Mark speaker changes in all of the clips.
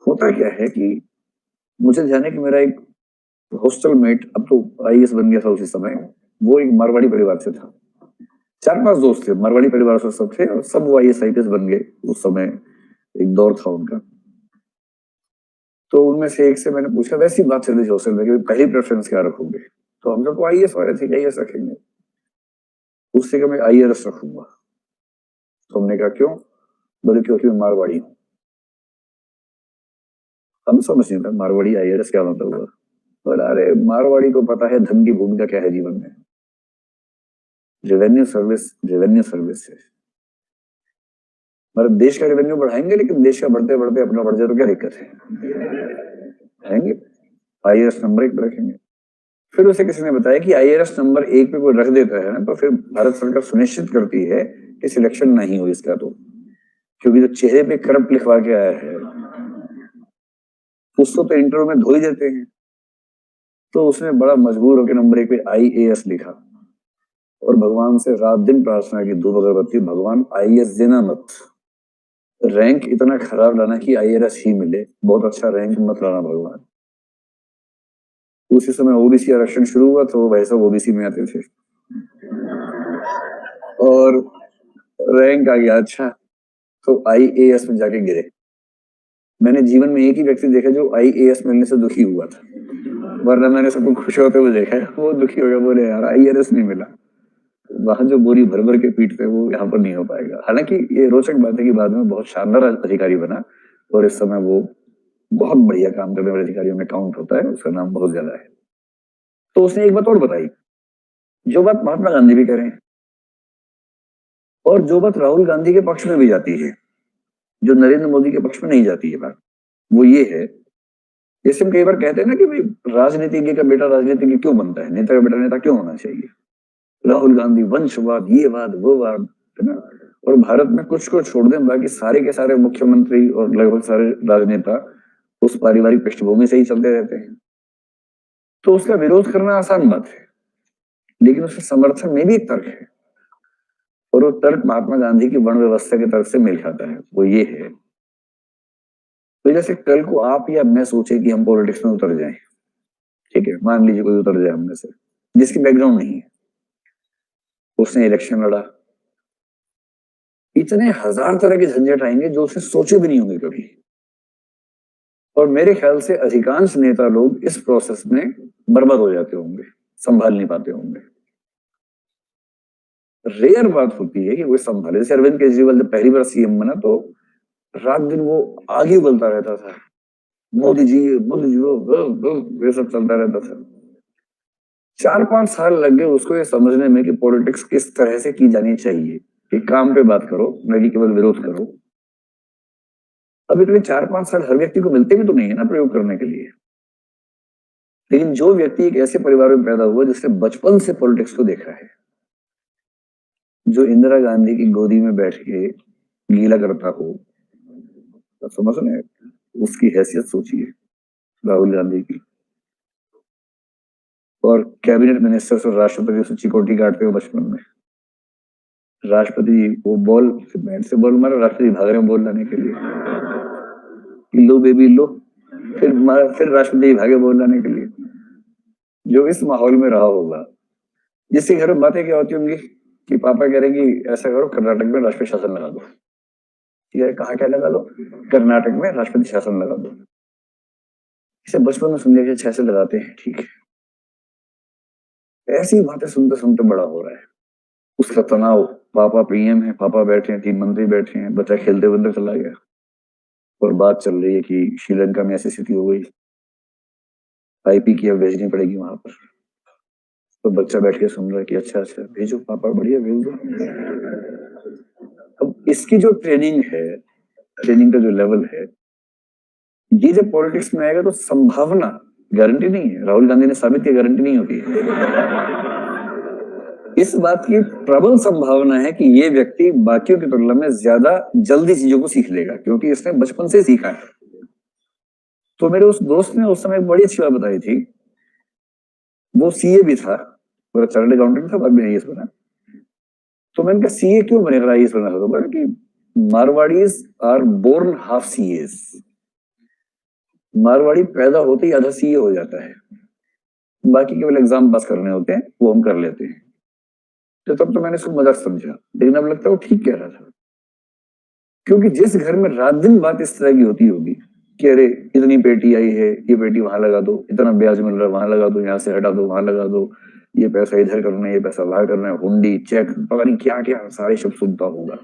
Speaker 1: होता क्या है कि मुझे ध्यान है कि मेरा एक हॉस्टल मेट, अब तो आईएएस बन गया था उसी समय, वो एक मारवाड़ी परिवार से था। 4-5 दोस्त थे, मारवाड़ी परिवार से सब थे और सब वो आईएएस आईपीएस बन गए। उस समय एक दौर था उनका। तो उनमें से एक से मैंने पूछा, वैसी बात चल रही थी हॉस्टल में कि पहली प्रेफरेंस क्या रखोगे? तो हम लोग तो आईएएस वाले थे, आईएएस रखेंगे। उससे कहा मैं आईआरएस रखूंगा। तो हमने कहा क्यों? बोले क्योंकि मैं मारवाड़ी हूँ। हम समझ नहीं था मारवाड़ी आईआरएस क्या मतलब हुआ। बोला अरे मारवाड़ी को पता है धन की भूमिका क्या है जीवन में। रेवेन्यू सर्विस है। मतलब देश का रेवेन्यू बढ़ाएंगे, लेकिन देश का बढ़ते बढ़ते अपना बढ़ जाए तो क्या दिक्कत है? आईएएस नंबर 1 पे रखेंगे। फिर उसे किसी ने बताया कि आईआरएस नंबर 1 पे कोई रख देता है ना, तो फिर भारत सरकार सुनिश्चित करती है कि सिलेक्शन नहीं हो इसका। तो क्योंकि जो चेहरे पे करप्ट लिखवा के आया है उसको तो इंटरव्यू में धो ही देते हैं। तो उसने बड़ा मजबूर होकर नंबर 1 पे आईएएस लिखा और भगवान से रात दिन प्रार्थना की, धूप अगरबत्ती, भगवान आईएएस देना मत, रैंक इतना खराब लाना कि आईआरएस ही मिले, बहुत अच्छा रैंक मत लाना भगवान। उसी समय ओबीसी आरक्षण शुरू हुआ तो भाई साहब ओबीसी में आते थे और रैंक आ गया अच्छा, तो आईएएस में जाके गिरे। मैंने जीवन में एक ही व्यक्ति देखा जो आईएएस मिलने से दुखी हुआ था, वरना मैंने सबको खुश होते हुए देखा है। वो दुखी हो गया, बोले यार आईआरएस नहीं मिला। वहां जो बोरी भर भर के पीटते वो यहाँ पर नहीं हो पाएगा। हालांकि ये रोचक बात है कि बाद में बहुत शानदार अधिकारी बना और इस समय वो बहुत बढ़िया काम करने वाले अधिकारियों में काउंट होता है, उसका नाम बहुत ज्यादा है। तो उसने एक बात और बताई, जो बात महात्मा गांधी भी करें और जो बात राहुल गांधी के पक्ष में भी जाती है, जो नरेंद्र मोदी के पक्ष में नहीं जाती है बात, वो ये है, जैसे हम कई बार कहते हैं ना कि भाई राजनीतिज्ञ का बेटा राजनीतिज्ञ क्यों बनता है, नेता का बेटा नेता क्यों होना चाहिए? राहुल गांधी वंशवाद, ये वाद वो वाद, है ना? और भारत में कुछ को छोड़ दें बाकी सारे के सारे मुख्यमंत्री और लगभग सारे राजनेता उस पारिवारिक पृष्ठभूमि से ही चलते रहते हैं। तो उसका विरोध करना आसान बात है, लेकिन उसके समर्थन में भी एक तर्क है और वो तर्क महात्मा गांधी की वर्ण व्यवस्था के तर्क से मेल खाता है। वो ये है, तो जैसे कल को आप या मैं सोचे कि हम पॉलिटिक्स में उतर जाएं, ठीक है, मान लीजिए कोई उतर जाए हम में से जिसकी बैकग्राउंड नहीं है, उसने इलेक्शन लड़ा, इतने हजार तरह के झंझट आएंगे जो उसने सोचे भी नहीं होंगे कभी। और मेरे ख्याल से अधिकांश नेता लोग इस प्रोसेस में बर्बाद हो जाते होंगे, संभाल नहीं पाते होंगे। रेयर बात होती है कि वो संभाले। जैसे अरविंद केजरीवाल जब पहली बार सीएम बना तो रात दिन वो आगे उगलता रहता था, मोदी जी मोदी जी, ये सब चलता रहता था। 4-5 साल लग गए उसको ये समझने में कि पॉलिटिक्स किस तरह से की जानी चाहिए, कि काम पे बात करो न कि केवल विरोध करो। अब इतने 4-5 साल हर व्यक्ति को मिलते भी तो नहीं है ना प्रयोग करने के लिए। लेकिन जो व्यक्ति एक ऐसे परिवार में पैदा हुआ जिसने बचपन से पॉलिटिक्स को देखा है, जो इंदिरा गांधी की गोदी में बैठ के गीला करता हो, तो समझ रहे, उसकी हैसियत सोचिए राहुल गांधी की। और कैबिनेट मिनिस्टर्स और राष्ट्रपति से चिकोटी काटते हो बचपन में। राष्ट्रपति वो बॉल बैट से बॉल मारा, राष्ट्रपति भाग रहे हैं बॉल लाने के लिए, लो बेबी लो, फिर राष्ट्रपति भागे बॉल लाने के लिए। जो इस माहौल में रहा होगा, जिसके घर में बातें क्या होती होंगी कि पापा कह रहे हैं कि ऐसा करो कर्नाटक में राष्ट्रपति शासन लगा दो। ये कहा क्या लगा लो? कर्नाटक में राष्ट्रपति शासन लगा दो। इसे बचपन में सुन लिया कि छह से लगाते हैं, ठीक है। ऐसी बातें सुनते सुनते बड़ा हो रहा है। उसका तनाव, पापा पीएम है, पापा बैठे हैं, 3 मंत्री बैठे हैं, बच्चा खेलते बंदे चला गया और बात चल रही है कि श्रीलंका में ऐसी स्थिति हो गई, आईपी की अब भेजनी पड़ेगी वहां पर। तो बच्चा बैठ के सुन रहा है कि अच्छा अच्छा भेजो पापा, बढ़िया भेज दो। अब इसकी जो ट्रेनिंग है, ट्रेनिंग का जो लेवल है, ये जब पॉलिटिक्स में आएगा तो संभावना, गारंटी नहीं है, राहुल गांधी ने साबित किया गारंटी नहीं होती है। इस बात की प्रबल संभावना है कि ये व्यक्ति बाकियों की तुलना में ज्यादा जल्दी चीजों को सीख लेगा, क्योंकि इसने बचपन से सीखा है। तो मेरे उस दोस्त ने उस समय एक बड़ी अच्छी बात बताई थी। वो सीए भी था, पूरा चार्टर्ड अकाउंटेंट था, बाद में आईएएस बना। तो मैंने कहा सीए क्यों बनेगा, आईएएस बना? तो बोला कि Marwaris are born half CS. Marwari पैदा होते ही आधा सीए हो जाता है, बाकी केवल एग्जाम पास करने होते हैं, वो हम कर लेते हैं। तो तब तो मैंने इसको मजाक समझा, लेकिन अब लगता है वो ठीक कह रहा था। क्योंकि जिस घर में रात दिन बात इस तरह की होती होगी कि अरे इतनी पेटी आई है, ये पेटी वहां लगा दो, इतना ब्याज मिल रहा है वहां लगा दो, यहाँ से हटा दो वहां लगा दो, ये पैसा इधर करना है, ये पैसा वहां करना है, हुंडी चेक पता नहीं क्या क्या सारे शब्द सुनता होगा।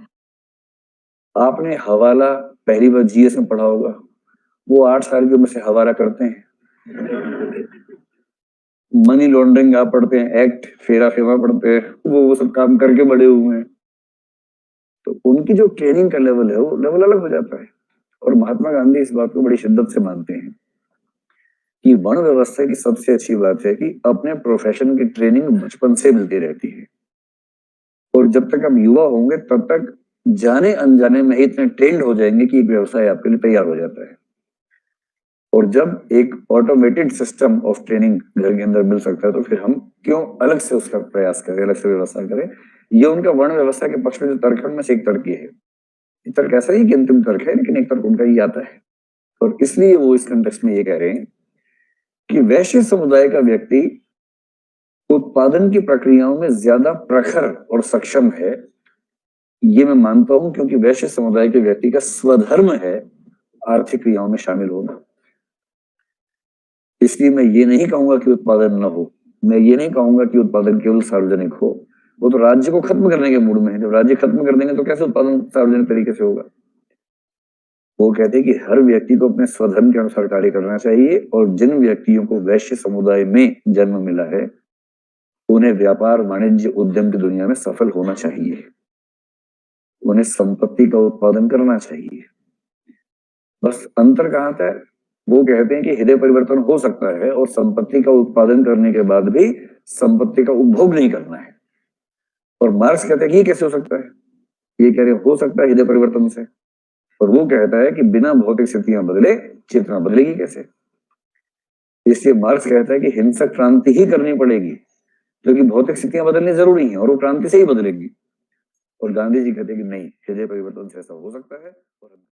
Speaker 1: आपने हवाला पहली बार जीएस में पढ़ा होगा, वो 8 साल की उम्र से हवाला करते हैं। मनी लॉन्ड्रिंग आप पढ़ते हैं, एक्ट फेरा फेमा पढ़ते हैं, वो सब काम करके बड़े हुए हैं। तो उनकी जो ट्रेनिंग का लेवल है वो लेवल अलग हो जाता है। और महात्मा गांधी इस बात को बड़ी शिद्दत से मानते हैं कि वर्ण व्यवस्था की सबसे अच्छी बात है कि अपने प्रोफेशन की ट्रेनिंग बचपन से मिलती रहती है, और जब तक आप युवा होंगे तब तक जाने अनजाने में ही इतने ट्रेंड हो जाएंगे कि एक व्यवसाय आपके लिए तैयार हो जाता है। और जब एक ऑटोमेटेड सिस्टम ऑफ ट्रेनिंग घर के अंदर मिल सकता है तो फिर हम क्यों अलग से उसका प्रयास करें, अलग से व्यवस्था करें। ये उनका वर्ण व्यवस्था के पक्ष में जो तर्क है उनमें से एक तर्क ये है। ये तर्क ऐसा ही कि अंतिम तर्क है, लेकिन एक तर्क उनका ये आता है। और इसलिए वो इस कंटेक्स्ट में ये कह रहे हैं कि वैश्य समुदाय का व्यक्ति उत्पादन की प्रक्रियाओं में ज्यादा प्रखर और सक्षम है। ये मैं मानता हूं क्योंकि वैश्य समुदाय के व्यक्ति का स्वधर्म है आर्थिक क्रियाओं में शामिल होना। इसलिए मैं ये नहीं कहूंगा कि उत्पादन न हो, मैं ये नहीं कहूंगा कि उत्पादन केवल सार्वजनिक हो। वो तो राज्य को खत्म करने के मूड में है, जब राज्य खत्म कर देंगे तो कैसे उत्पादन सार्वजनिक तरीके से होगा। वो कहते हैं कि हर व्यक्ति को अपने स्वधर्म के अनुसार कार्य करना चाहिए, और जिन व्यक्तियों को वैश्य समुदाय में जन्म मिला है उन्हें व्यापार वाणिज्य उद्यम की दुनिया में सफल होना चाहिए, उन्हें संपत्ति का उत्पादन करना चाहिए। बस अंतर कहाँ था, वो कहते हैं कि हृदय परिवर्तन हो सकता है और संपत्ति का उत्पादन करने के बाद भी संपत्ति का उपभोग नहीं करना है। और मार्क्स कहते हैं कि ये कैसे हो सकता है, ये कह रहे हो सकता है हृदय परिवर्तन से। और वो कहता है कि बिना भौतिक स्थितियां बदले चेतना बदलेगी कैसे। इसलिए मार्क्स कहता है कि हिंसक क्रांति ही करनी पड़ेगी, क्योंकि भौतिक स्थितियां बदलनी जरूरी हैं और वो क्रांति से ही बदलेंगी। और गांधी जी कहते हैं कि नहीं, हृदय परिवर्तन से ऐसा हो सकता है। और